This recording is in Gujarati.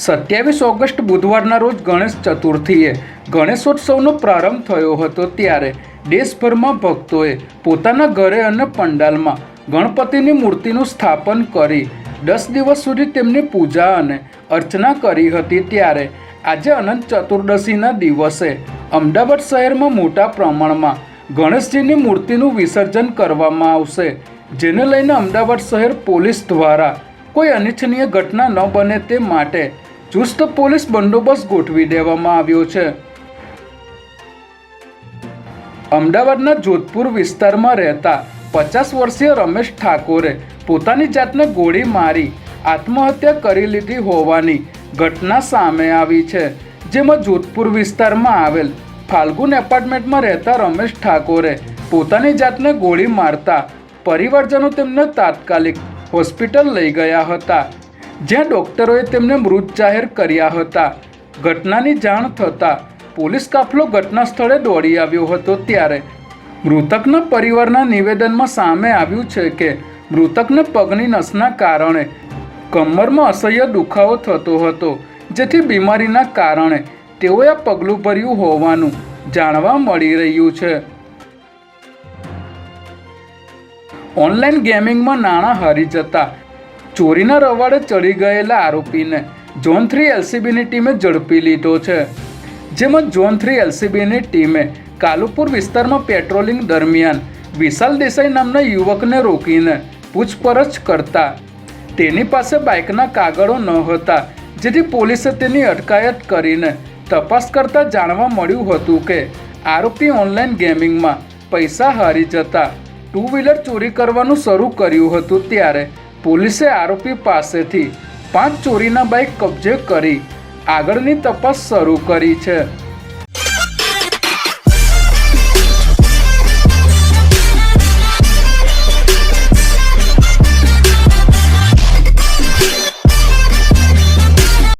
27 ઓગસ્ટ બુધવારના રોજ ગણેશ ચતુર્થીએ ગણેશોત્સવનો પ્રારંભ થયો હતો ત્યારે દેશભરમાં ભક્તોએ પોતાના ઘરે અને પંડાલમાં ગણપતિની મૂર્તિનું સ્થાપન કરી 10 દિવસ સુધી તેમની પૂજા અને અર્ચના કરી હતી। ત્યારે આજે અનંત ચતુર્દશીના દિવસે અમદાવાદ શહેરમાં મોટા પ્રમાણમાં ગણેશજીની મૂર્તિનું વિસર્જન કરવામાં આવશે, જેને લઈને અમદાવાદ શહેર પોલીસ દ્વારા કોઈ અનિચ્છનીય ઘટના ન બને તે માટે ચુસ્ત પોલીસ બંદોબસ્ત ગોઠવી દેવામાં આવ્યો છે। અમદાવાદના જોધપુર વિસ્તારમાં રહેતા 50 વર્ષીય રમેશ ઠાકોરે પોતાની જાતને ગોળી મારી આત્મહત્યા કરી લીધી હોવાની ઘટના સામે આવી છે, જેમાં જોધપુર વિસ્તારમાં આવેલ ફાલ્ગુન એપાર્ટમેન્ટમાં રહેતા રમેશ ઠાકોરે પોતાની જાતને ગોળી મારતા પરિવારજનો તેમને તાત્કાલિક હોસ્પિટલ લઈ ગયા હતા, જ્યાં ડૉક્ટરોએ તેમને મૃત જાહેર કર્યા હતા। ઘટનાની જાણ થતાં પોલીસ કાફલો ઘટના સ્થળે દોડી આવ્યો હતો। ત્યારે મૃતકના પરિવારના નિવેદનમાં સામે આવ્યું છે કે મૃતકને પગની નસના કારણે કમરમાં અસહ્ય દુખાવો થતો હતો, જેથી બીમારીના કારણે તેઓએ આ પગલું ભર્યું હોવાનું જાણવા મળી રહ્યું છે। ઓનલાઈન ગેમિંગમાં નાણાં હારી જતા ચોરીના રવાડે ચડી ગયેલા આરોપીને ઝોન 3 એલસીબીની ટીમે ઝડપી લીધો છે, જેમાં ઝોન 3 એલસીબીની ટીમે કાલુપુર વિસ્તારમાં પેટ્રોલિંગ દરમિયાન વિશાલ દેસાઈ નામના યુવકને રોકીને પૂછપરછ કરતા તેની પાસે બાઇકના કાગળો ન હતા, જેથી પોલીસે તેની અટકાયત કરીને તપાસ કરતાં જાણવા મળ્યું હતું કે આરોપી ઓનલાઈન ગેમિંગમાં પૈસા હારી જતા 2 વ્હીલર ચોરી કરવાનું શરૂ કર્યું હતું। ત્યારે પોલીસે આરોપી પાસેથી 5 ચોરીના બાઇક કબજે કરી આગળની તપાસ શરૂ કરી છે।